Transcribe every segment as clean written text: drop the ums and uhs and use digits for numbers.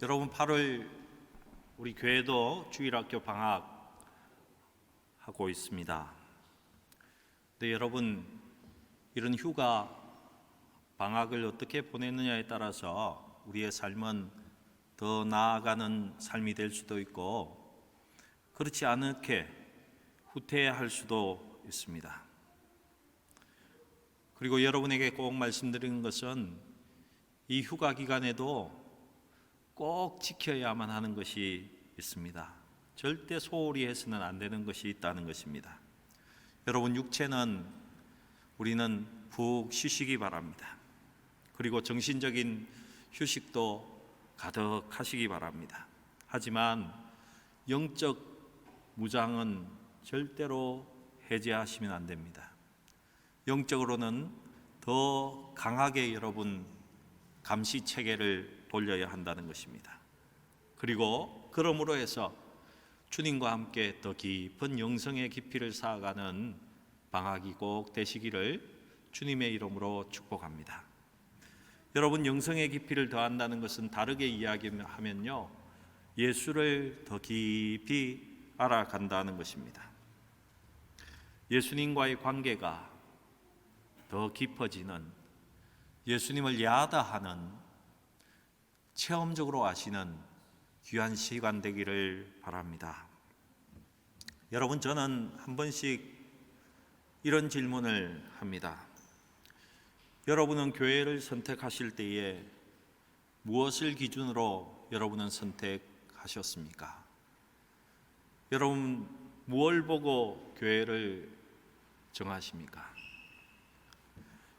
여러분, 8월 우리 교회도 주일학교 방학하고 있습니다. 근데 여러분, 이런 휴가 방학을 어떻게 보내느냐에 따라서 우리의 삶은 더 나아가는 삶이 될 수도 있고 그렇지 않게 후퇴할 수도 있습니다. 그리고 여러분에게 꼭 말씀드리는 것은 이 휴가 기간에도 꼭 지켜야만 하는 것이 있습니다. 절대 소홀히 해서는 안 되는 것이 있다는 것입니다. 여러분, 육체는 우리는 푹 쉬시기 바랍니다. 그리고 정신적인 휴식도 가득하시기 바랍니다. 하지만 영적 무장은 절대로 해제하시면 안 됩니다. 영적으로는 더 강하게 여러분 감시 체계를 돌려야 한다는 것입니다. 그리고 그러므로 해서 주님과 함께 더 깊은 영성의 깊이를 쌓아가는 방학이 꼭 되시기를 주님의 이름으로 축복합니다. 여러분, 영성의 깊이를 더한다는 것은 다르게 이야기하면요, 예수를 더 깊이 알아간다는 것입니다. 예수님과의 관계가 더 깊어지는, 예수님을 야다하는, 체험적으로 아시는 귀한 시간 되기를 바랍니다. 여러분, 저는 한 번씩 이런 질문을 합니다. 여러분은 교회를 선택하실 때에 무엇을 기준으로 여러분은 선택하셨습니까? 여러분, 무엇을 보고 교회를 정하십니까?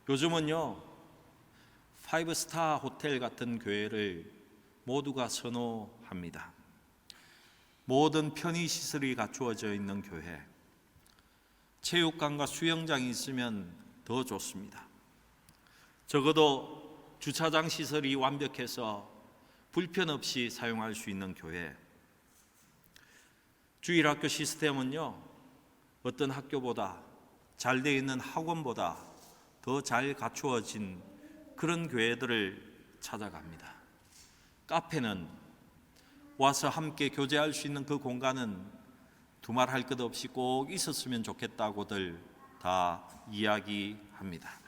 요즘은요, 5스타 호텔 같은 교회를 모두가 선호합니다. 모든 편의시설이 갖추어져 있는 교회, 체육관과 수영장이 있으면 더 좋습니다. 적어도 주차장 시설이 완벽해서 불편 없이 사용할 수 있는 교회. 주일학교 시스템은요, 어떤 학교보다, 잘 되어 있는 학원보다 더 잘 갖추어진 그런 교회들을 찾아갑니다. 카페는 와서 함께 교제할 수 있는 그 공간은 두말할 것 없이 꼭 있었으면 좋겠다고들 다 이야기합니다.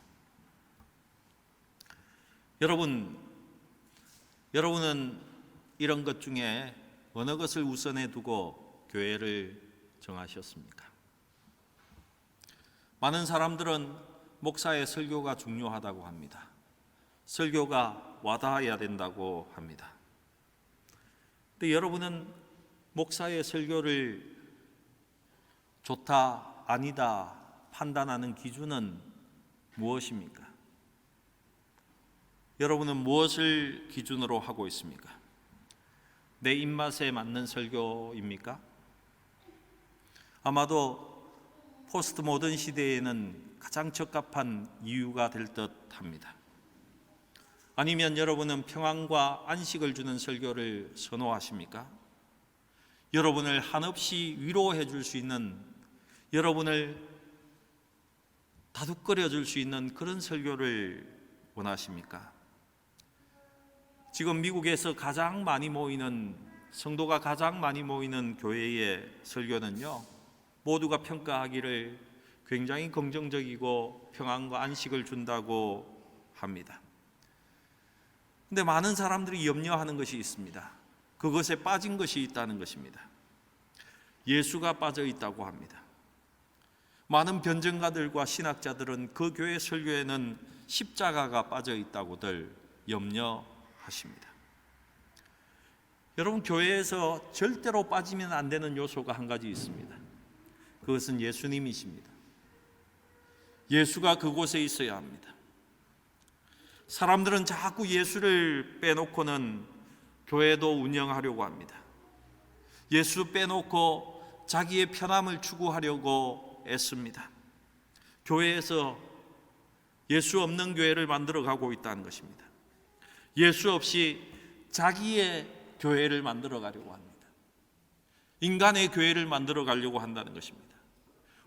여러분은 이런 것 중에 어느 것을 우선해 두고 교회를 정하셨습니까? 많은 사람들은 목사의 설교가 중요하다고 합니다. 설교가 와닿아야 된다고 합니다. 근데 여러분은 목사의 설교를 좋다, 아니다 판단하는 기준은 무엇입니까? 여러분은 무엇을 기준으로 하고 있습니까? 내 입맛에 맞는 설교입니까? 아마도 포스트 모던 시대에는 가장 적합한 이유가 될 듯합니다. 아니면 여러분은 평안과 안식을 주는 설교를 선호하십니까? 여러분을 한없이 위로해 줄 수 있는, 여러분을 다독거려 줄 수 있는 그런 설교를 원하십니까? 지금 미국에서 가장 많이 모이는, 성도가 가장 많이 모이는 교회의 설교는요, 모두가 평가하기를 굉장히 긍정적이고 평안과 안식을 준다고 합니다. 근데 많은 사람들이 염려하는 것이 있습니다. 그것에 빠진 것이 있다는 것입니다. 예수가 빠져 있다고 합니다. 많은 변증가들과 신학자들은 그 교회 설교에는 십자가가 빠져 있다고들 염려하십니다. 여러분, 교회에서 절대로 빠지면 안 되는 요소가 한 가지 있습니다. 그것은 예수님이십니다. 예수가 그곳에 있어야 합니다. 사람들은 자꾸 예수를 빼놓고는 교회도 운영하려고 합니다. 예수 빼놓고 자기의 편함을 추구하려고 애씁니다. 교회에서 예수 없는 교회를 만들어가고 있다는 것입니다. 예수 없이 자기의 교회를 만들어가려고 합니다. 인간의 교회를 만들어가려고 한다는 것입니다.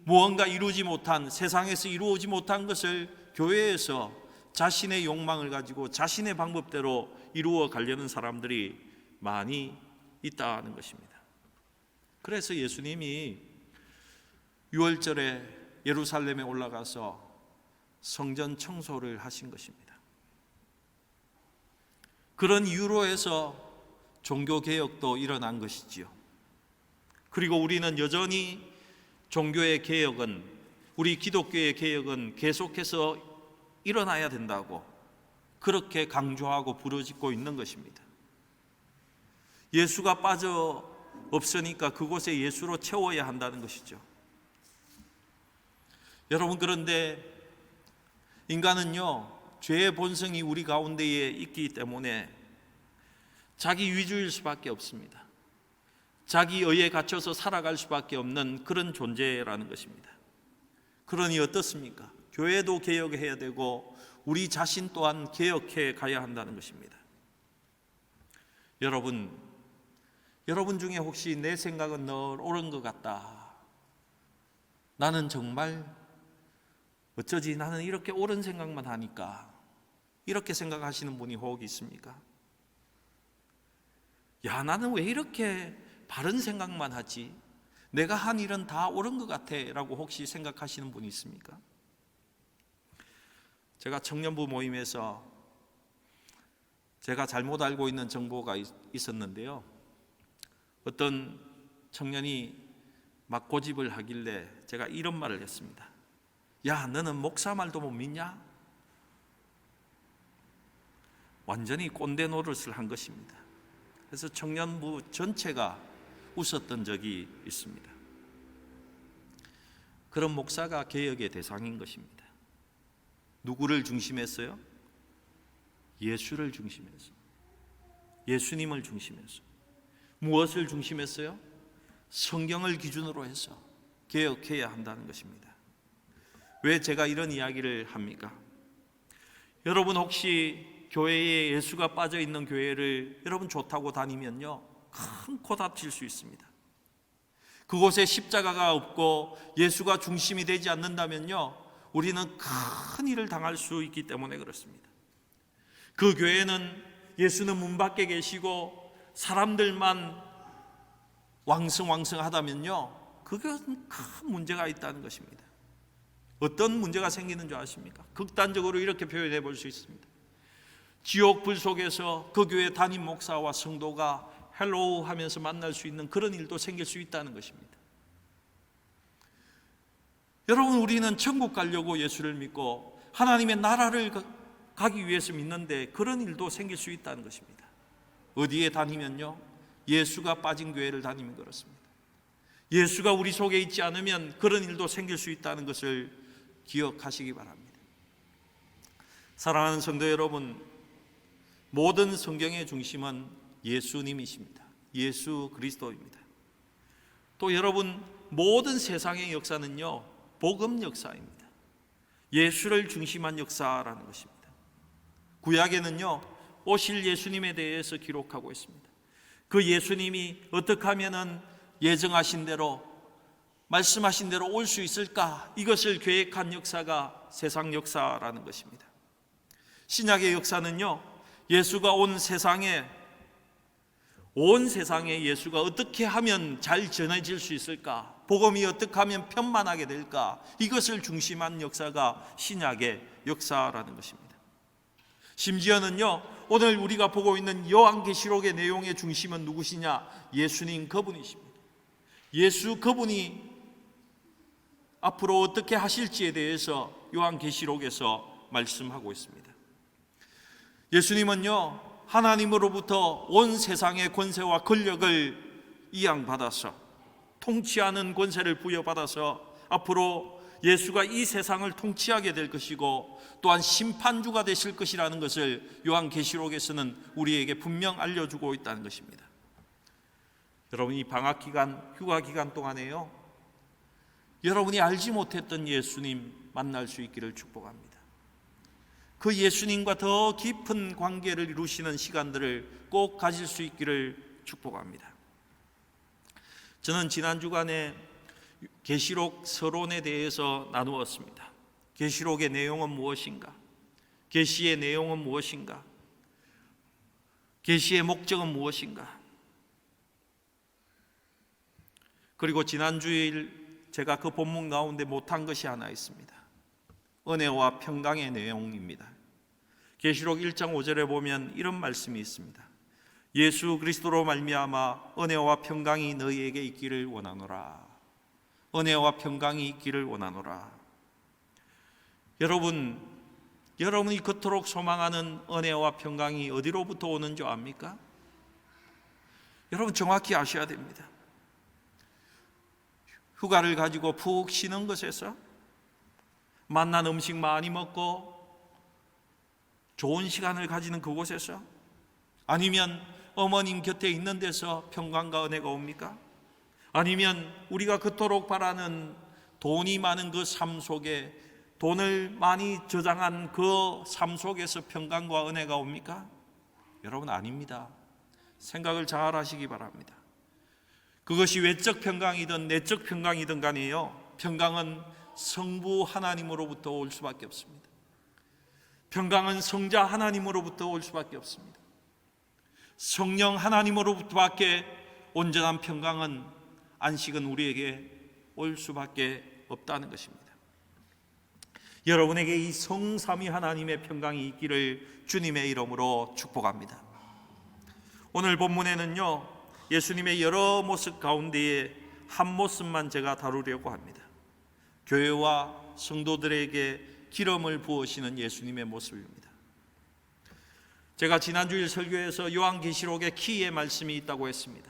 무언가 이루지 못한, 세상에서 이루어지 못한 것을 교회에서 자신의 욕망을 가지고 자신의 방법대로 이루어 가려는 사람들이 많이 있다는 것입니다. 그래서 예수님이 6월절에 예루살렘에 올라가서 성전 청소를 하신 것입니다. 그런 이유로 해서 종교개혁도 일어난 것이지요. 그리고 우리는 여전히 종교의 개혁은, 우리 기독교의 개혁은 계속해서 일어나야 된다고 그렇게 강조하고 부르짖고 있는 것입니다. 예수가 빠져 없으니까 그곳에 예수로 채워야 한다는 것이죠. 여러분, 그런데 인간은요, 죄의 본성이 우리 가운데에 있기 때문에 자기 위주일 수밖에 없습니다. 자기 의에 갇혀서 살아갈 수밖에 없는 그런 존재라는 것입니다. 그러니 어떻습니까? 교회도 개혁해야 되고 우리 자신 또한 개혁해 가야 한다는 것입니다. 여러분 중에 혹시 내 생각은 늘 옳은 것 같다, 나는 정말 어쩌지 나는 이렇게 옳은 생각만 하니까, 이렇게 생각하시는 분이 혹 있습니까? 야, 나는 왜 이렇게 바른 생각만 하지? 내가 한 일은 다 옳은 것 같아 라고 혹시 생각하시는 분이 있습니까? 제가 청년부 모임에서 제가 잘못 알고 있는 정보가 있었는데요, 어떤 청년이 막 고집을 하길래 제가 이런 말을 했습니다. 야, 너는 목사 말도 못 믿냐? 완전히 꼰대 노릇을 한 것입니다. 그래서 청년부 전체가 웃었던 적이 있습니다. 그런 목사가 개혁의 대상인 것입니다. 누구를 중심했어요? 예수를 중심해서, 예수님을 중심해서. 무엇을 중심했어요? 성경을 기준으로 해서 개혁해야 한다는 것입니다. 왜 제가 이런 이야기를 합니까? 여러분, 혹시 교회에 예수가 빠져 있는 교회를 여러분 좋다고 다니면요, 큰 코 다칠 수 있습니다. 그곳에 십자가가 없고 예수가 중심이 되지 않는다면요, 우리는 큰 일을 당할 수 있기 때문에 그렇습니다. 그 교회는 예수는 문 밖에 계시고 사람들만 왕성하다면요, 그것은 큰 문제가 있다는 것입니다. 어떤 문제가 생기는 줄 아십니까? 극단적으로 이렇게 표현해 볼 수 있습니다. 지옥 불 속에서 그 교회 담임 목사와 성도가 헬로우 하면서 만날 수 있는 그런 일도 생길 수 있다는 것입니다. 여러분, 우리는 천국 가려고 예수를 믿고 하나님의 나라를 가기 위해서 믿는데 그런 일도 생길 수 있다는 것입니다. 어디에 다니면요, 예수가 빠진 교회를 다니면 그렇습니다. 예수가 우리 속에 있지 않으면 그런 일도 생길 수 있다는 것을 기억하시기 바랍니다. 사랑하는 성도 여러분, 모든 성경의 중심은 예수님이십니다. 예수 그리스도입니다. 또 여러분, 모든 세상의 역사는요, 복음 역사입니다. 예수를 중심한 역사라는 것입니다. 구약에는요, 오실 예수님에 대해서 기록하고 있습니다. 그 예수님이 어떻게 하면은 예정하신 대로, 말씀하신 대로 올 수 있을까? 이것을 계획한 역사가 세상 역사라는 것입니다. 신약의 역사는요, 예수가 온 세상에 예수가 어떻게 하면 잘 전해질 수 있을까? 복음이 어떻게 하면 편만하게 될까? 이것을 중심한 역사가 신약의 역사라는 것입니다. 심지어는요, 오늘 우리가 보고 있는 요한계시록의 내용의 중심은 누구시냐? 예수님 그분이십니다. 예수 그분이 앞으로 어떻게 하실지에 대해서 요한계시록에서 말씀하고 있습니다. 예수님은요, 하나님으로부터 온 세상의 권세와 권력을 이양받아서, 통치하는 권세를 부여받아서 앞으로 예수가 이 세상을 통치하게 될 것이고 또한 심판주가 되실 것이라는 것을 요한계시록에서는 우리에게 분명 알려주고 있다는 것입니다. 여러분, 이 방학기간, 휴가기간 동안에요, 여러분이 알지 못했던 예수님 만날 수 있기를 축복합니다. 그 예수님과 더 깊은 관계를 이루시는 시간들을 꼭 가질 수 있기를 축복합니다. 저는 지난 주간에 계시록 서론에 대해서 나누었습니다. 계시록의 내용은 무엇인가? 계시의 내용은 무엇인가? 계시의 목적은 무엇인가? 그리고 지난주일 제가 그 본문 가운데 못한 것이 하나 있습니다. 은혜와 평강의 내용입니다. 계시록 1장 5절에 보면 이런 말씀이 있습니다. 예수 그리스도로 말미암아 은혜와 평강이 너희에게 있기를 원하노라. 은혜와 평강이 있기를 원하노라. 여러분이 그토록 소망하는 은혜와 평강이 어디로부터 오는 줄 압니까? 여러분 정확히 아셔야 됩니다. 휴가를 가지고 푹 쉬는 것에서, 맛난 음식 많이 먹고 좋은 시간을 가지는 그곳에서, 아니면 어머님 곁에 있는 데서 평강과 은혜가 옵니까? 아니면 우리가 그토록 바라는 돈이 많은 그 삶 속에, 돈을 많이 저장한 그 삶 속에서 평강과 은혜가 옵니까? 여러분 아닙니다. 생각을 잘 하시기 바랍니다. 그것이 외적 평강이든 내적 평강이든 간에요, 평강은 성부 하나님으로부터 올 수밖에 없습니다. 평강은 성자 하나님으로부터 올 수밖에 없습니다. 성령 하나님으로부터밖에 온전한 평강은, 안식은 우리에게 올 수밖에 없다는 것입니다. 여러분에게 이 성삼위 하나님의 평강이 있기를 주님의 이름으로 축복합니다. 오늘 본문에는요, 예수님의 여러 모습 가운데에 한 모습만 제가 다루려고 합니다. 교회와 성도들에게 기름을 부으시는 예수님의 모습입니다. 제가 지난주일 설교에서 요한계시록의 키의 말씀이 있다고 했습니다.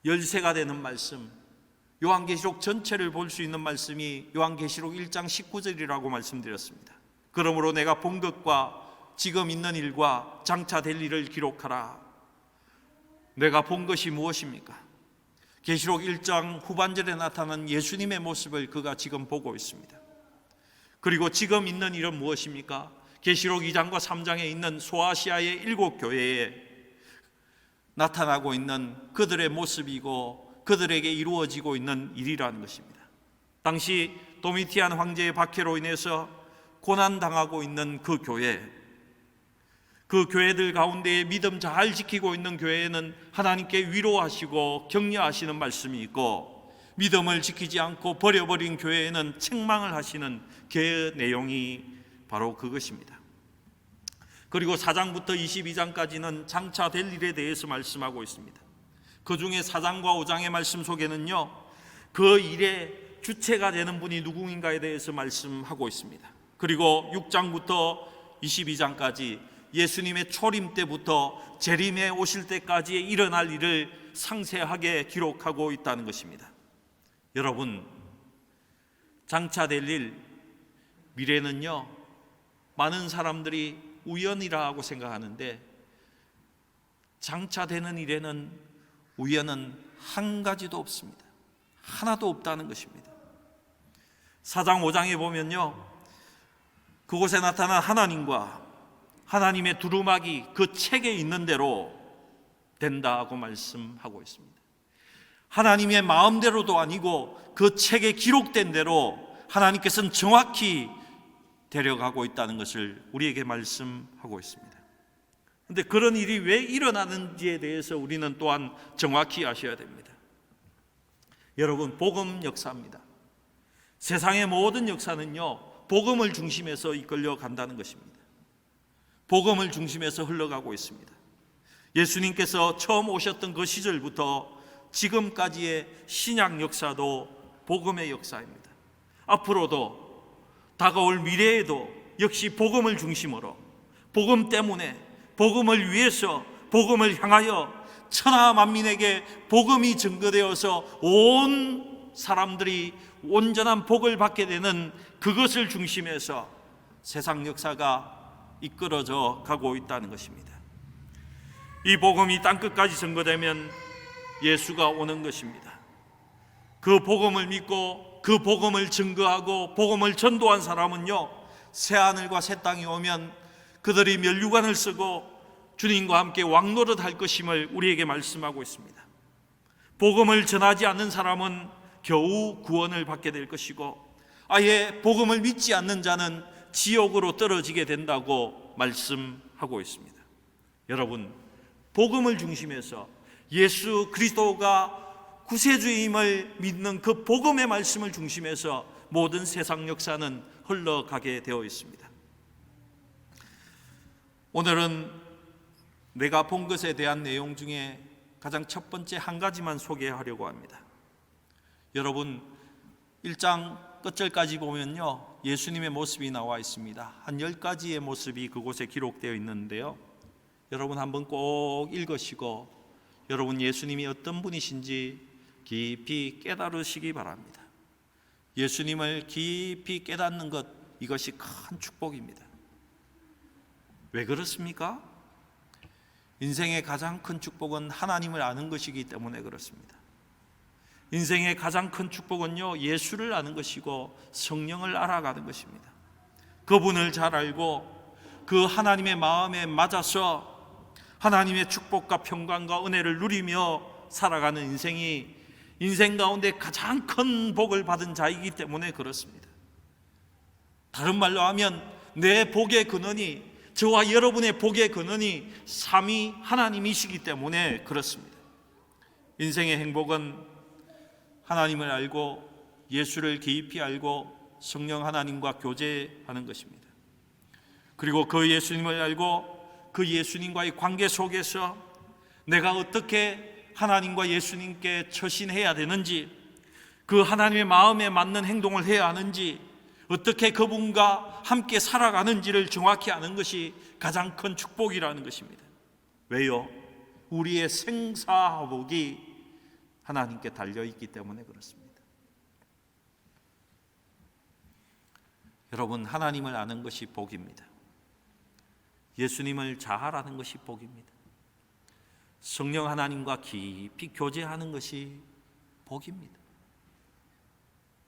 열쇠가 되는 말씀, 요한계시록 전체를 볼 수 있는 말씀이 요한계시록 1장 19절이라고 말씀드렸습니다. 그러므로 내가 본 것과 지금 있는 일과 장차 될 일을 기록하라. 내가 본 것이 무엇입니까? 계시록 1장 후반절에 나타난 예수님의 모습을 그가 지금 보고 있습니다. 그리고 지금 있는 일은 무엇입니까? 계시록 2장과 3장에 있는 소아시아의 7 교회에 나타나고 있는 그들의 모습이고 그들에게 이루어지고 있는 일이라는 것입니다. 당시 도미티안 황제의 박해로 인해서 고난당하고 있는 그 교회, 그 교회들 가운데에 믿음 잘 지키고 있는 교회에는 하나님께 위로하시고 격려하시는 말씀이 있고, 믿음을 지키지 않고 버려버린 교회에는 책망을 하시는 그 내용이 바로 그것입니다. 그리고 4장부터 22장까지는 장차 될 일에 대해서 말씀하고 있습니다. 그 중에 4장과 5장의 말씀 속에는요, 그 일의 주체가 되는 분이 누구인가에 대해서 말씀하고 있습니다. 그리고 6장부터 22장까지 예수님의 초림 때부터 재림에 오실 때까지 일어날 일을 상세하게 기록하고 있다는 것입니다. 여러분, 장차 될 일, 미래는요, 많은 사람들이 우연이라 하고 생각하는데, 장차 되는 일에는 우연은 한 가지도 없습니다. 하나도 없다는 것입니다. 4장 5장에 보면요, 그곳에 나타난 하나님과 하나님의 두루마기, 그 책에 있는 대로 된다고 말씀하고 있습니다. 하나님의 마음대로도 아니고 그 책에 기록된 대로 하나님께서는 정확히 데려가고 있다는 것을 우리에게 말씀하고 있습니다. 그런데 그런 일이 왜 일어나는지에 대해서 우리는 또한 정확히 아셔야 됩니다. 여러분, 복음 역사입니다. 세상의 모든 역사는요, 복음을 중심에서 이끌려 간다는 것입니다. 복음을 중심에서 흘러가고 있습니다. 예수님께서 처음 오셨던 그 시절부터 지금까지의 신약 역사도 복음의 역사입니다. 앞으로도 다가올 미래에도 역시 복음을 중심으로, 복음 때문에, 복음을 위해서, 복음을 향하여 천하 만민에게 복음이 증거되어서 온 사람들이 온전한 복을 받게 되는 그것을 중심해서 세상 역사가 이끌어져 가고 있다는 것입니다. 이 복음이 땅끝까지 증거되면 예수가 오는 것입니다. 그 복음을 믿고 그 복음을 증거하고 복음을 전도한 사람은요, 새하늘과 새 땅이 오면 그들이 면류관을 쓰고 주님과 함께 왕노릇할 것임을 우리에게 말씀하고 있습니다. 복음을 전하지 않는 사람은 겨우 구원을 받게 될 것이고, 아예 복음을 믿지 않는 자는 지옥으로 떨어지게 된다고 말씀하고 있습니다. 여러분, 복음을 중심해서 예수 그리스도가 구세주임을 믿는 그 복음의 말씀을 중심해서 모든 세상 역사는 흘러가게 되어 있습니다. 오늘은 내가 본 것에 대한 내용 중에 가장 첫 번째 한 가지만 소개하려고 합니다. 여러분 1장 끝절까지 보면요, 예수님의 모습이 나와 있습니다. 한 10가지의 모습이 그곳에 기록되어 있는데요, 여러분 한번 꼭 읽으시고 여러분 예수님이 어떤 분이신지 깊이 깨달으시기 바랍니다. 예수님을 깊이 깨닫는 것, 이것이 큰 축복입니다. 왜 그렇습니까? 인생의 가장 큰 축복은 하나님을 아는 것이기 때문에 그렇습니다. 인생의 가장 큰 축복은요, 예수를 아는 것이고 성령을 알아가는 것입니다. 그분을 잘 알고 그 하나님의 마음에 맞아서 하나님의 축복과 평강과 은혜를 누리며 살아가는 인생이 인생 가운데 가장 큰 복을 받은 자이기 때문에 그렇습니다. 다른 말로 하면 내 복의 근원이, 저와 여러분의 복의 근원이 삼위 하나님이시기 때문에 그렇습니다. 인생의 행복은 하나님을 알고 예수를 깊이 알고 성령 하나님과 교제하는 것입니다. 그리고 그 예수님을 알고 그 예수님과의 관계 속에서 내가 어떻게 하나님과 예수님께 처신해야 되는지, 그 하나님의 마음에 맞는 행동을 해야 하는지, 어떻게 그분과 함께 살아가는지를 정확히 아는 것이 가장 큰 축복이라는 것입니다. 왜요? 우리의 생사화복이 하나님께 달려있기 때문에 그렇습니다. 여러분, 하나님을 아는 것이 복입니다. 예수님을 잘 아는 것이 복입니다. 성령 하나님과 깊이 교제하는 것이 복입니다.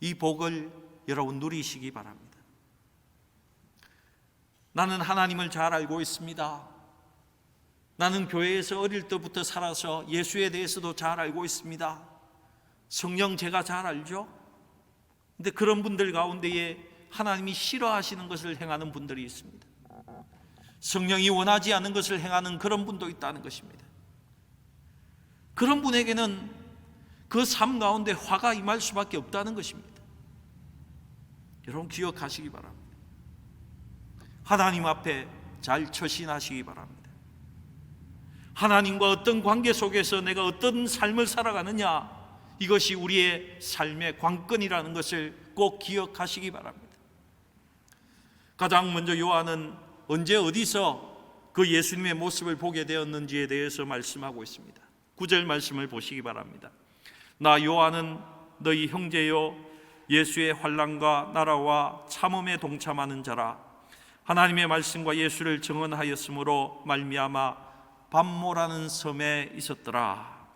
이 복을 여러분 누리시기 바랍니다. 나는 하나님을 잘 알고 있습니다. 나는 교회에서 어릴 때부터 살아서 예수에 대해서도 잘 알고 있습니다. 성령 제가 잘 알죠? 근데 그런 분들 가운데에 하나님이 싫어하시는 것을 행하는 분들이 있습니다. 성령이 원하지 않는 것을 행하는 그런 분도 있다는 것입니다. 그런 분에게는 그 삶 가운데 화가 임할 수밖에 없다는 것입니다. 여러분 기억하시기 바랍니다. 하나님 앞에 잘 처신하시기 바랍니다. 하나님과 어떤 관계 속에서 내가 어떤 삶을 살아가느냐, 이것이 우리의 삶의 관건이라는 것을 꼭 기억하시기 바랍니다. 가장 먼저 요한은 언제 어디서 그 예수님의 모습을 보게 되었는지에 대해서 말씀하고 있습니다. 9절 말씀을 보시기 바랍니다. 나 요한은 너희 형제요 예수의 환난과 나라와 참음에 동참하는 자라. 하나님의 말씀과 예수를 증언하였으므로 말미암아 밤모라는 섬에 있었더라.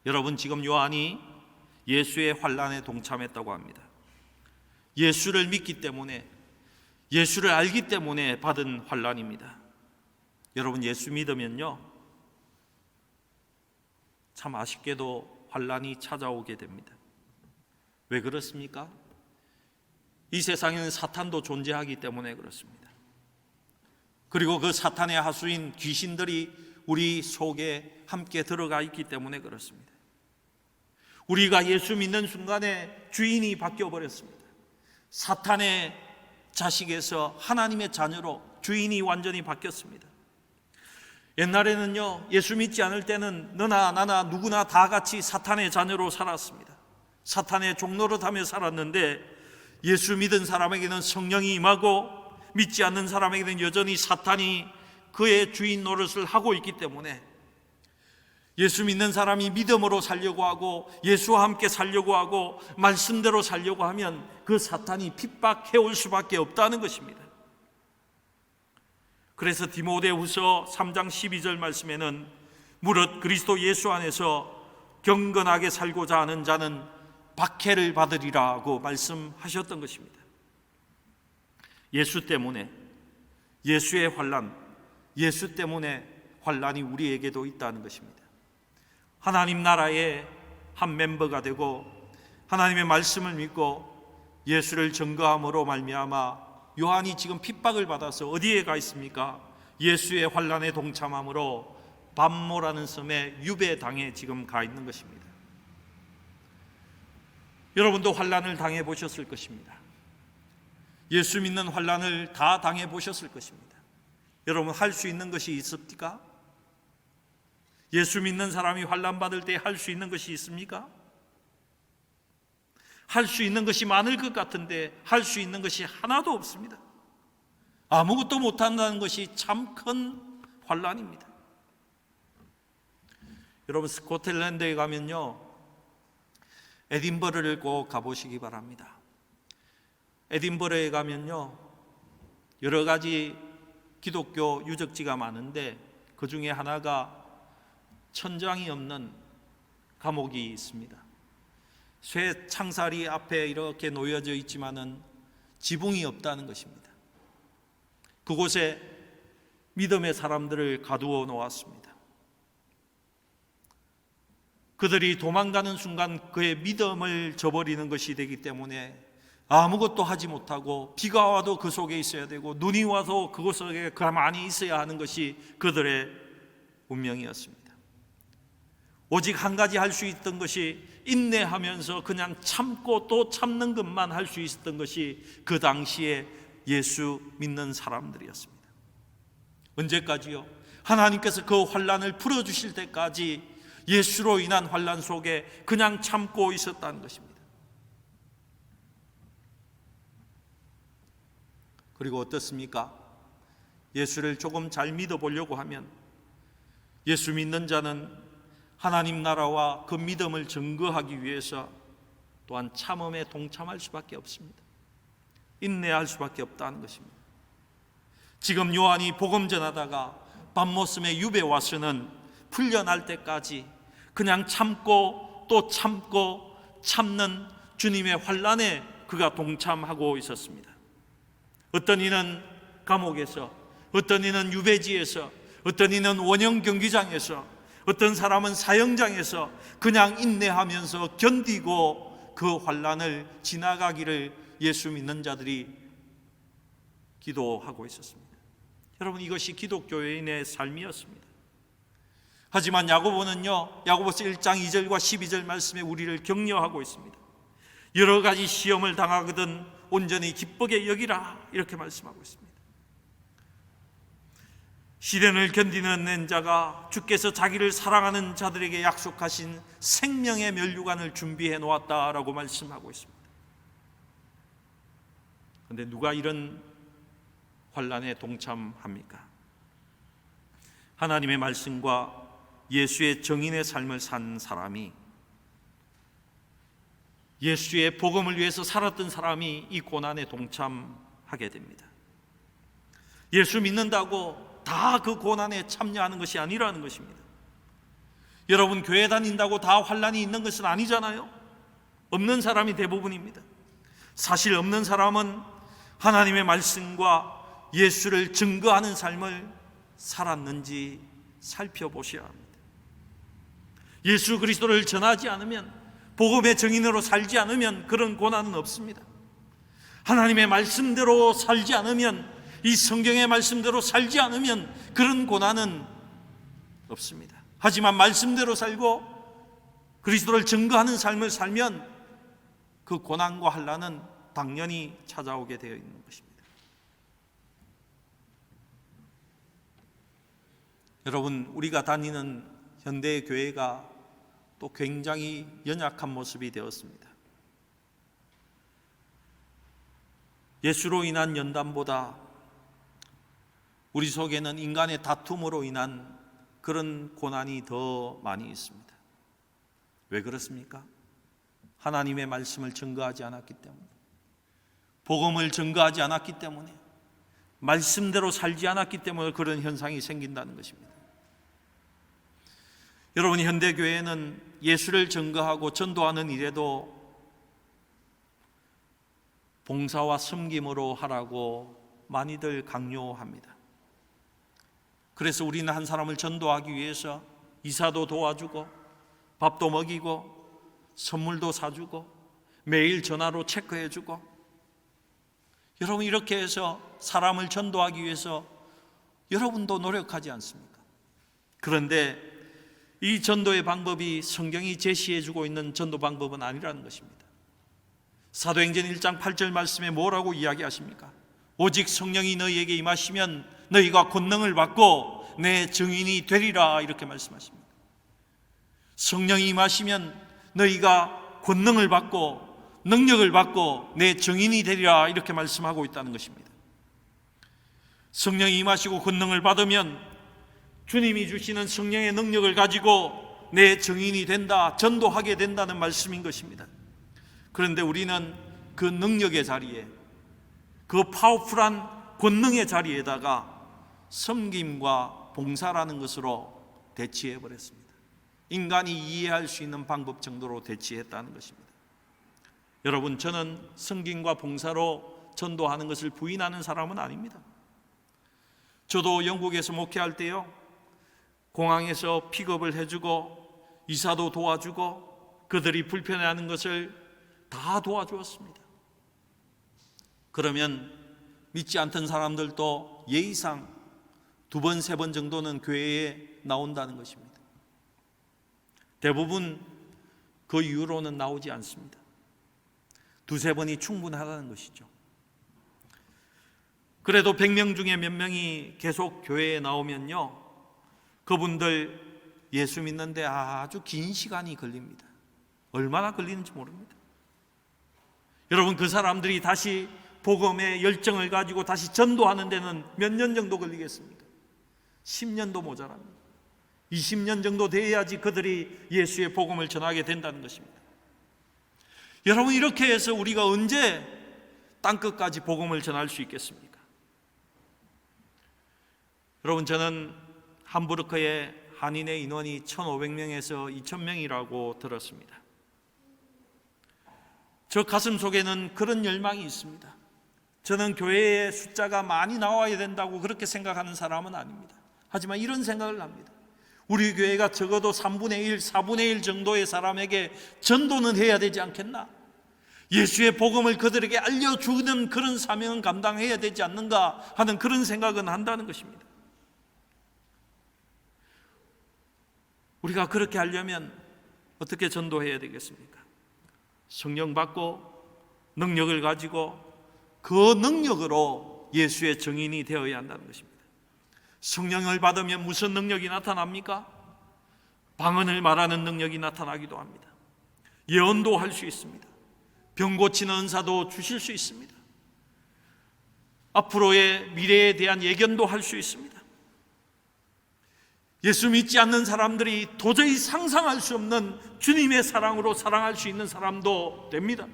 여러분, 지금 요한이 예수의 환난에 동참했다고 합니다. 예수를 믿기 때문에, 예수를 알기 때문에 받은 환난입니다. 여러분, 예수 믿으면요, 참 아쉽게도 환난이 찾아오게 됩니다. 왜 그렇습니까? 이 세상에는 사탄도 존재하기 때문에 그렇습니다. 그리고 그 사탄의 하수인 귀신들이 우리 속에 함께 들어가 있기 때문에 그렇습니다. 우리가 예수 믿는 순간에 주인이 바뀌어 버렸습니다. 사탄의 자식에서 하나님의 자녀로 주인이 완전히 바뀌었습니다. 옛날에는요, 예수 믿지 않을 때는 너나 나나 누구나 다 같이 사탄의 자녀로 살았습니다. 사탄의 종노릇하며 살았는데, 예수 믿은 사람에게는 성령이 임하고 믿지 않는 사람에게는 여전히 사탄이 그의 주인 노릇을 하고 있기 때문에 예수 믿는 사람이 믿음으로 살려고 하고 예수와 함께 살려고 하고 말씀대로 살려고 하면 그 사탄이 핍박해올 수밖에 없다는 것입니다. 그래서 디모데후서 3장 12절 말씀에는 무릇 그리스도 예수 안에서 경건하게 살고자 하는 자는 박해를 받으리라고 말씀하셨던 것입니다. 예수 때문에, 예수의 환난, 예수 때문에 환난이 우리에게도 있다는 것입니다. 하나님 나라의 한 멤버가 되고 하나님의 말씀을 믿고 예수를 증거함으로 말미암아 요한이 지금 핍박을 받아서 어디에 가 있습니까? 예수의 환난에 동참함으로 밤모라는 섬에 유배당해 지금 가 있는 것입니다. 여러분도 환난을 당해 보셨을 것입니다. 예수 믿는 환난을 다 당해 보셨을 것입니다. 여러분, 할 수 있는 것이 있습니까? 예수 믿는 사람이 환난 받을 때 할 수 있는 것이 있습니까? 할 수 있는 것이 많을 것 같은데 할 수 있는 것이 하나도 없습니다. 아무것도 못한다는 것이 참 큰 환난입니다. 여러분, 스코틀랜드에 가면요, 에딘버러를 꼭 가보시기 바랍니다. 에딘버러에 가면요, 여러 가지 기독교 유적지가 많은데 그 중에 하나가 천장이 없는 감옥이 있습니다. 쇠 창살이 앞에 이렇게 놓여져 있지만은 지붕이 없다는 것입니다. 그곳에 믿음의 사람들을 가두어 놓았습니다. 그들이 도망가는 순간 그의 믿음을 저버리는 것이 되기 때문에 아무것도 하지 못하고 비가 와도 그 속에 있어야 되고 눈이 와도 그곳 속에 가만히 있어야 하는 것이 그들의 운명이었습니다. 오직 한 가지 할 수 있던 것이 인내하면서 그냥 참고 또 참는 것만 할 수 있었던 것이 그 당시에 예수 믿는 사람들이었습니다. 언제까지요? 하나님께서 그 환난을 풀어주실 때까지 예수로 인한 환난 속에 그냥 참고 있었다는 것입니다. 그리고 어떻습니까? 예수를 조금 잘 믿어보려고 하면 예수 믿는 자는 하나님 나라와 그 믿음을 증거하기 위해서 또한 참음에 동참할 수밖에 없습니다. 인내할 수밖에 없다는 것입니다. 지금 요한이 복음 전하다가 밤모섬에 유배 와서는 풀려날 때까지 그냥 참고 또 참고 참는 주님의 환난에 그가 동참하고 있었습니다. 어떤 이는 감옥에서, 어떤 이는 유배지에서, 어떤 이는 원형 경기장에서, 어떤 사람은 사형장에서 그냥 인내하면서 견디고 그 환난을 지나가기를 예수 믿는 자들이 기도하고 있었습니다. 여러분, 이것이 기독교인의 삶이었습니다. 하지만 야고보는요, 야고보서 1장 2절과 12절 말씀에 우리를 격려하고 있습니다. 여러 가지 시험을 당하거든 온전히 기쁘게 여기라, 이렇게 말씀하고 있습니다. 시련을 견디는 자가 주께서 자기를 사랑하는 자들에게 약속하신 생명의 면류관을 준비해 놓았다라고 말씀하고 있습니다. 그런데 누가 이런 환난에 동참합니까? 하나님의 말씀과 예수의 정인의 삶을 산 사람이, 예수의 복음을 위해서 살았던 사람이 이 고난에 동참하게 됩니다. 예수 믿는다고 다 그 고난에 참여하는 것이 아니라는 것입니다. 여러분, 교회 다닌다고 다 환난이 있는 것은 아니잖아요. 없는 사람이 대부분입니다. 사실 없는 사람은 하나님의 말씀과 예수를 증거하는 삶을 살았는지 살펴보셔야 합니다. 예수 그리스도를 전하지 않으면, 복음의 증인으로 살지 않으면 그런 고난은 없습니다. 하나님의 말씀대로 살지 않으면, 이 성경의 말씀대로 살지 않으면 그런 고난은 없습니다. 하지만 말씀대로 살고 그리스도를 증거하는 삶을 살면 그 고난과 환난은 당연히 찾아오게 되어 있는 것입니다. 여러분, 우리가 다니는 현대의 교회가 또 굉장히 연약한 모습이 되었습니다. 예수로 인한 연단보다 우리 속에는 인간의 다툼으로 인한 그런 고난이 더 많이 있습니다. 왜 그렇습니까? 하나님의 말씀을 증거하지 않았기 때문에, 복음을 증거하지 않았기 때문에, 말씀대로 살지 않았기 때문에 그런 현상이 생긴다는 것입니다. 여러분, 현대교회는 예수를 증거하고 전도하는 일에도 봉사와 섬김으로 하라고 많이들 강요합니다. 그래서 우리는 한 사람을 전도하기 위해서 이사도 도와주고 밥도 먹이고 선물도 사주고 매일 전화로 체크해주고, 여러분, 이렇게 해서 사람을 전도하기 위해서 여러분도 노력하지 않습니까? 그런데 이 전도의 방법이 성경이 제시해주고 있는 전도 방법은 아니라는 것입니다. 사도행전 1장 8절 말씀에 뭐라고 이야기하십니까? 오직 성령이 너희에게 임하시면 너희가 권능을 받고 내 증인이 되리라, 이렇게 말씀하십니다. 성령이 임하시면 너희가 권능을 받고 능력을 받고 내 증인이 되리라, 이렇게 말씀하고 있다는 것입니다. 성령이 임하시고 권능을 받으면 주님이 주시는 성령의 능력을 가지고 내 증인이 된다, 전도하게 된다는 말씀인 것입니다. 그런데 우리는 그 능력의 자리에, 그 파워풀한 권능의 자리에다가 섬김과 봉사라는 것으로 대치해 버렸습니다. 인간이 이해할 수 있는 방법 정도로 대치했다는 것입니다. 여러분, 저는 섬김과 봉사로 전도하는 것을 부인하는 사람은 아닙니다. 저도 영국에서 목회할 때요, 공항에서 픽업을 해주고 이사도 도와주고 그들이 불편해하는 것을 다 도와주었습니다. 그러면 믿지 않던 사람들도 예의상 2번, 3번 정도는 교회에 나온다는 것입니다. 대부분 그 이후로는 나오지 않습니다. 2, 3번이 충분하다는 것이죠. 그래도 100명 중에 몇 명이 계속 교회에 나오면요, 그분들 예수 믿는데 아주 긴 시간이 걸립니다. 얼마나 걸리는지 모릅니다. 여러분, 그 사람들이 다시 복음의 열정을 가지고 다시 전도하는 데는 몇 년 정도 걸리겠습니까? 10년도 모자랍니다. 20년 정도 돼야지 그들이 예수의 복음을 전하게 된다는 것입니다. 여러분, 이렇게 해서 우리가 언제 땅끝까지 복음을 전할 수 있겠습니까? 여러분, 저는 함부르크의 한인의 인원이 1,500명에서 2,000명이라고 들었습니다. 저 가슴 속에는 그런 열망이 있습니다. 저는 교회에 숫자가 많이 나와야 된다고 그렇게 생각하는 사람은 아닙니다. 하지만 이런 생각을 합니다. 우리 교회가 적어도 3분의 1, 4분의 1 정도의 사람에게 전도는 해야 되지 않겠나? 예수의 복음을 그들에게 알려주는 그런 사명은 감당해야 되지 않는가 하는 그런 생각은 한다는 것입니다. 우리가 그렇게 하려면 어떻게 전도해야 되겠습니까? 성령 받고 능력을 가지고 그 능력으로 예수의 증인이 되어야 한다는 것입니다. 성령을 받으면 무슨 능력이 나타납니까? 방언을 말하는 능력이 나타나기도 합니다. 예언도 할 수 있습니다. 병 고치는 은사도 주실 수 있습니다. 앞으로의 미래에 대한 예견도 할 수 있습니다. 예수 믿지 않는 사람들이 도저히 상상할 수 없는 주님의 사랑으로 사랑할 수 있는 사람도 됩니다.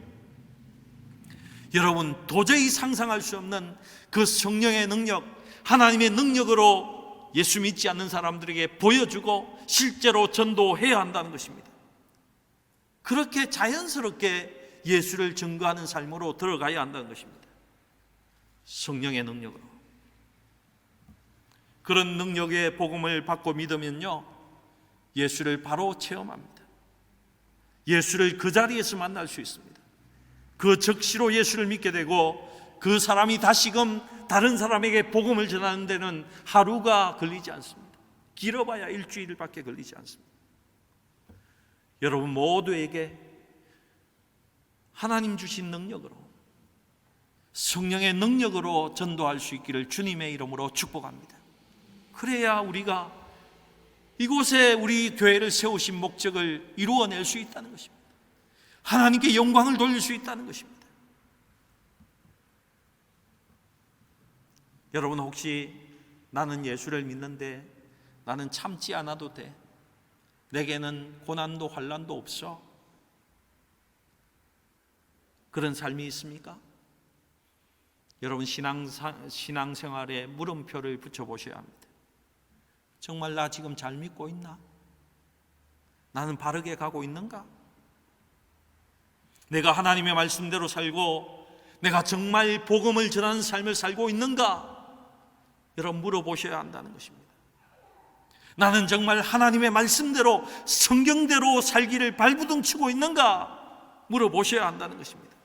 여러분, 도저히 상상할 수 없는 그 성령의 능력, 하나님의 능력으로 예수 믿지 않는 사람들에게 보여주고 실제로 전도해야 한다는 것입니다. 그렇게 자연스럽게 예수를 증거하는 삶으로 들어가야 한다는 것입니다. 성령의 능력으로. 그런 능력의 복음을 받고 믿으면요, 예수를 바로 체험합니다. 예수를 그 자리에서 만날 수 있습니다. 그 즉시로 예수를 믿게 되고 그 사람이 다시금 다른 사람에게 복음을 전하는 데는 하루가 걸리지 않습니다. 길어봐야 일주일밖에 걸리지 않습니다. 여러분 모두에게 하나님 주신 능력으로, 성령의 능력으로 전도할 수 있기를 주님의 이름으로 축복합니다. 그래야 우리가 이곳에 우리 교회를 세우신 목적을 이루어낼 수 있다는 것입니다. 하나님께 영광을 돌릴 수 있다는 것입니다. 여러분, 혹시 나는 예수를 믿는데 나는 참지 않아도 돼, 내게는 고난도 환난도 없어, 그런 삶이 있습니까? 여러분, 신앙생활에 물음표를 붙여보셔야 합니다. 정말 나 지금 잘 믿고 있나? 나는 바르게 가고 있는가? 내가 하나님의 말씀대로 살고 내가 정말 복음을 전하는 삶을 살고 있는가? 여러분, 물어보셔야 한다는 것입니다. 나는 정말 하나님의 말씀대로 성경대로 살기를 발부둥치고 있는가? 물어보셔야 한다는 것입니다.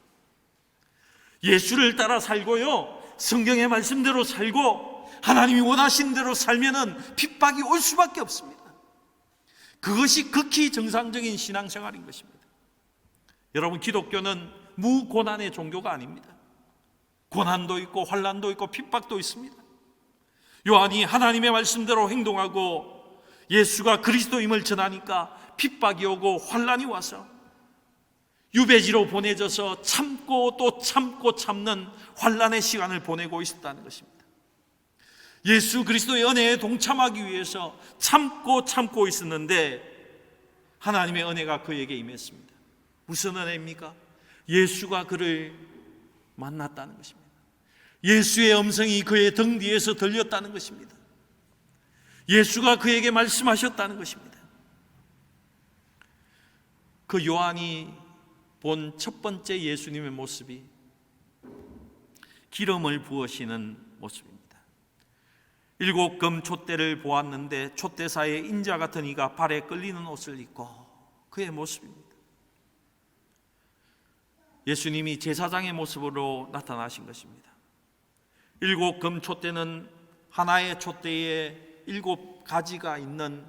예수를 따라 살고요, 성경의 말씀대로 살고 하나님이 원하신 대로 살면은 핍박이 올 수밖에 없습니다. 그것이 극히 정상적인 신앙생활인 것입니다. 여러분, 기독교는 무고난의 종교가 아닙니다. 고난도 있고 환난도 있고 핍박도 있습니다. 요한이 하나님의 말씀대로 행동하고 예수가 그리스도임을 전하니까 핍박이 오고 환난이 와서 유배지로 보내져서 참고 또 참고 참는 환난의 시간을 보내고 있었다는 것입니다. 예수 그리스도의 은혜에 동참하기 위해서 참고 참고 있었는데 하나님의 은혜가 그에게 임했습니다. 무슨 은혜입니까? 예수가 그를 만났다는 것입니다. 예수의 음성이 그의 등 뒤에서 들렸다는 것입니다. 예수가 그에게 말씀하셨다는 것입니다. 그 요한이 본 첫 번째 예수님의 모습이 기름을 부으시는 모습입니다. 7 금 촛대를 보았는데 촛대사에 인자 같은 이가 발에 끌리는 옷을 입고, 그의 모습입니다. 예수님이 제사장의 모습으로 나타나신 것입니다. 7 금 촛대는 하나의 촛대에 7가지가 있는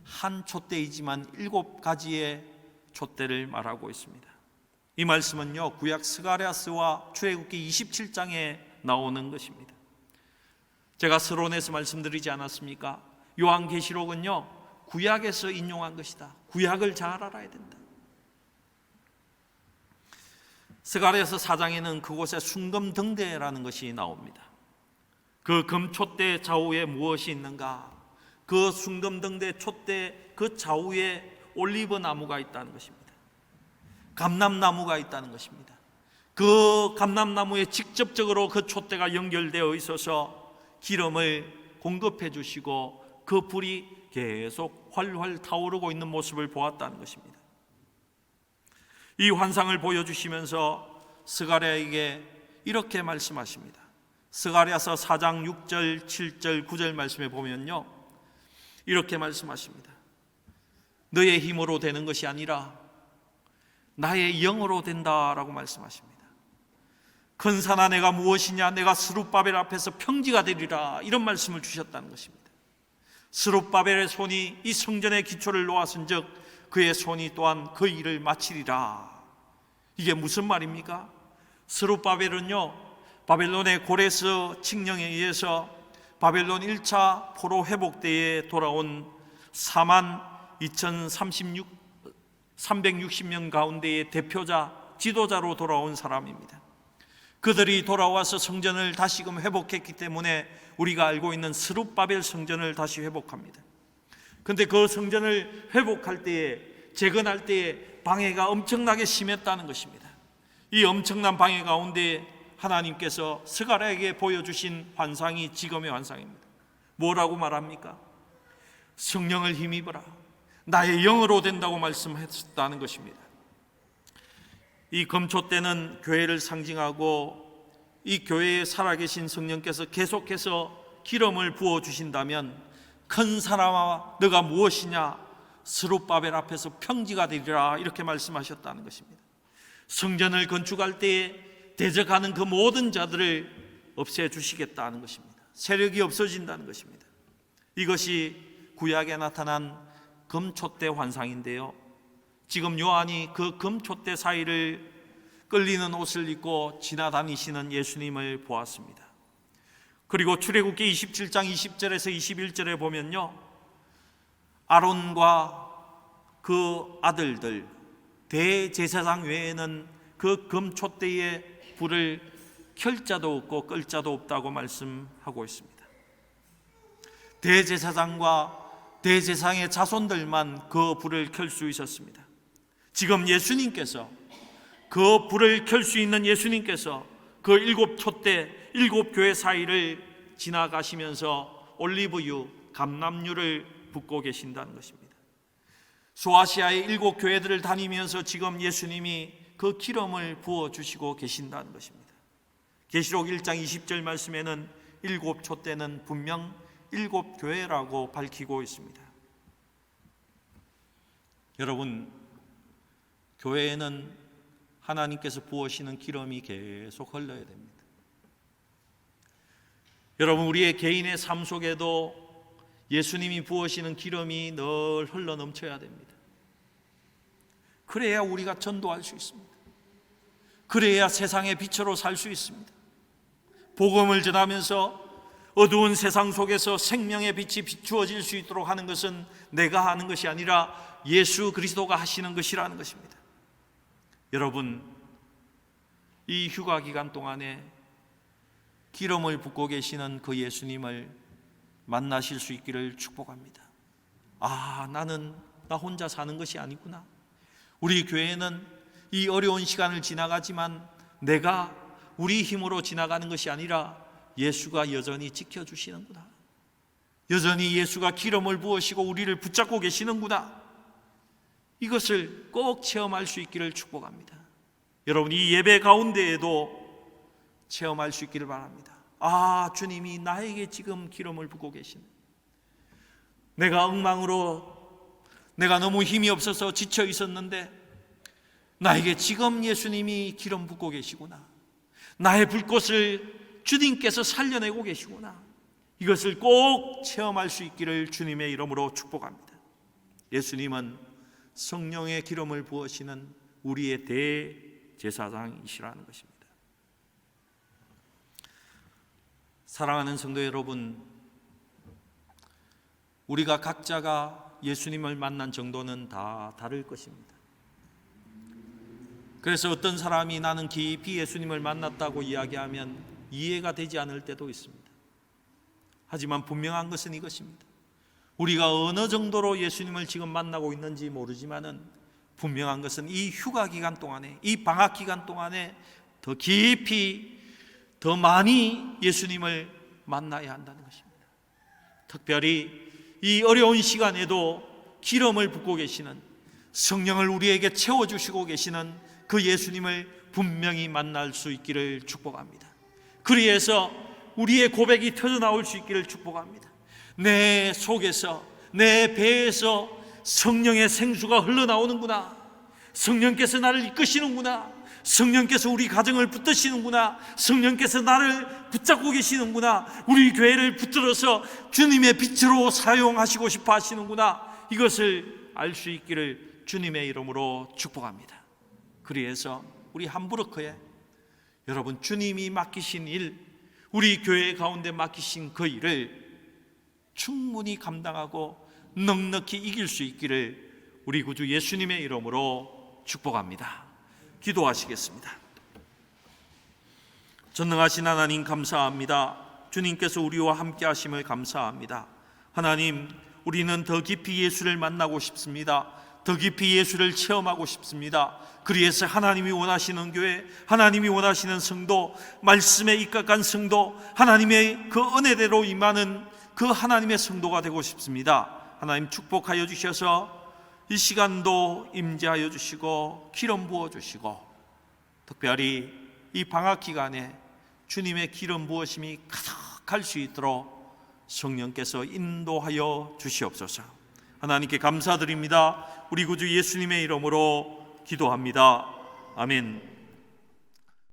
한 촛대이지만 7가지의 촛대를 말하고 있습니다. 이 말씀은요, 구약 스가랴서와 출애굽기 27장에 나오는 것입니다. 제가 서론에서 말씀드리지 않았습니까? 요한계시록은요, 구약에서 인용한 것이다. 구약을 잘 알아야 된다. 스가랴서 4장에는 그곳에 순금등대라는 것이 나옵니다. 그 금촛대 좌우에 무엇이 있는가? 그 순금등대 촛대 그 좌우에 올리브 나무가 있다는 것입니다. 감람나무가 있다는 것입니다. 그 감람나무에 직접적으로 그 촛대가 연결되어 있어서 기름을 공급해 주시고 그 불이 계속 활활 타오르고 있는 모습을 보았다는 것입니다. 이 환상을 보여주시면서 스가랴에게 이렇게 말씀하십니다. 스가랴서 4장 6절, 7절, 9절 말씀에 보면요, 이렇게 말씀하십니다. 너의 힘으로 되는 것이 아니라 나의 영으로 된다라고 말씀하십니다. 큰 산아 내가 무엇이냐? 내가 스룹바벨 앞에서 평지가 되리라, 이런 말씀을 주셨다는 것입니다. 스룹바벨의 손이 이 성전의 기초를 놓았은즉 그의 손이 또한 그 일을 마치리라. 이게 무슨 말입니까? 스룹바벨은요, 바벨론의 고레스 칙령에 의해서 바벨론 1차 포로 회복 때에 돌아온 42,360명 가운데의 대표자, 지도자로 돌아온 사람입니다. 그들이 돌아와서 성전을 다시금 회복했기 때문에 우리가 알고 있는 스룹바벨 성전을 다시 회복합니다. 그런데 그 성전을 회복할 때에, 재건할 때에 방해가 엄청나게 심했다는 것입니다. 이 엄청난 방해 가운데 하나님께서 스가랴에게 보여주신 환상이 지금의 환상입니다. 뭐라고 말합니까? 성령을 힘입어라, 나의 영으로 된다고 말씀했다는 것입니다. 이 금촛대는 교회를 상징하고 이 교회에 살아계신 성령께서 계속해서 기름을 부어주신다면 큰 사람아 너가 무엇이냐? 스룹바벨 앞에서 평지가 되리라, 이렇게 말씀하셨다는 것입니다. 성전을 건축할 때에 대적하는 그 모든 자들을 없애주시겠다는 것입니다. 세력이 없어진다는 것입니다. 이것이 구약에 나타난 금촛대 환상인데요, 지금 요한이 그 금촛대 사이를 끌리는 옷을 입고 지나다니시는 예수님을 보았습니다. 그리고 출애굽기 27장 20절에서 21절에 보면요, 아론과 그 아들들, 대제사장 외에는 그 금촛대에 불을 켤 자도 없고 끌 자도 없다고 말씀하고 있습니다. 대제사장과 대제사장의 자손들만 그 불을 켤 수 있었습니다. 지금 예수님께서, 그 불을 켤 수 있는 예수님께서 그 7촛대 7교회 사이를 지나가시면서 올리브유, 감람유를 붓고 계신다는 것입니다. 소아시아의 7교회들을 다니면서 지금 예수님이 그 기름을 부어주시고 계신다는 것입니다. 계시록 1장 20절 말씀에는 7촛대는 분명 7교회라고 밝히고 있습니다. 여러분, 교회에는 하나님께서 부으시는 기름이 계속 흘러야 됩니다. 여러분, 우리의 개인의 삶 속에도 예수님이 부으시는 기름이 늘 흘러 넘쳐야 됩니다. 그래야 우리가 전도할 수 있습니다. 그래야 세상의 빛으로 살 수 있습니다. 복음을 전하면서 어두운 세상 속에서 생명의 빛이 비추어질 수 있도록 하는 것은 내가 하는 것이 아니라 예수 그리스도가 하시는 것이라는 것입니다. 여러분, 이 휴가 기간 동안에 기름을 붓고 계시는 그 예수님을 만나실 수 있기를 축복합니다. 나는 나 혼자 사는 것이 아니구나. 우리 교회는 이 어려운 시간을 지나가지만 내가 우리 힘으로 지나가는 것이 아니라 예수가 여전히 지켜주시는구나. 여전히 예수가 기름을 부으시고 우리를 붙잡고 계시는구나. 이것을 꼭 체험할 수 있기를 축복합니다. 여러분, 이 예배 가운데에도 체험할 수 있기를 바랍니다. 주님이 나에게 지금 기름을 붓고 계시네. 내가 엉망으로, 내가 너무 힘이 없어서 지쳐 있었는데 나에게 지금 예수님이 기름 붓고 계시구나. 나의 불꽃을 주님께서 살려내고 계시구나. 이것을 꼭 체험할 수 있기를 주님의 이름으로 축복합니다. 예수님은 성령의 기름을 부으시는 우리의 대제사장이시라는 것입니다. 사랑하는 성도 여러분, 우리가 각자가 예수님을 만난 정도는 다 다를 것입니다. 그래서 어떤 사람이 나는 깊이 예수님을 만났다고 이야기하면 이해가 되지 않을 때도 있습니다. 하지만 분명한 것은 이것입니다. 우리가 어느 정도로 예수님을 지금 만나고 있는지 모르지만은 분명한 것은 이 휴가 기간 동안에, 이 방학 기간 동안에 더 깊이, 더 많이 예수님을 만나야 한다는 것입니다. 특별히 이 어려운 시간에도 기름을 붓고 계시는, 성령을 우리에게 채워주시고 계시는 그 예수님을 분명히 만날 수 있기를 축복합니다. 그리해서 우리의 고백이 터져나올 수 있기를 축복합니다. 내 속에서, 내 배에서 성령의 생수가 흘러나오는구나. 성령께서 나를 이끄시는구나. 성령께서 우리 가정을 붙드시는구나. 성령께서 나를 붙잡고 계시는구나. 우리 교회를 붙들어서 주님의 빛으로 사용하시고 싶어 하시는구나. 이것을 알 수 있기를 주님의 이름으로 축복합니다. 그래서 우리 함부르크에 여러분, 주님이 맡기신 일, 우리 교회 가운데 맡기신 그 일을 충분히 감당하고 넉넉히 이길 수 있기를 우리 구주 예수님의 이름으로 축복합니다. 기도하시겠습니다. 전능하신 하나님, 감사합니다. 주님께서 우리와 함께 하심을 감사합니다. 하나님, 우리는 더 깊이 예수를 만나고 싶습니다. 더 깊이 예수를 체험하고 싶습니다. 그래서 하나님이 원하시는 교회, 하나님이 원하시는 성도, 말씀에 입각한 성도, 하나님의 그 은혜대로 임하는 그 하나님의 성도가 되고 싶습니다. 하나님, 축복하여 주셔서 이 시간도 임재하여 주시고 기름 부어 주시고, 특별히 이 방학 기간에 주님의 기름 부으심이 가득할 수 있도록 성령께서 인도하여 주시옵소서. 하나님께 감사드립니다. 우리 구주 예수님의 이름으로 기도합니다. 아멘.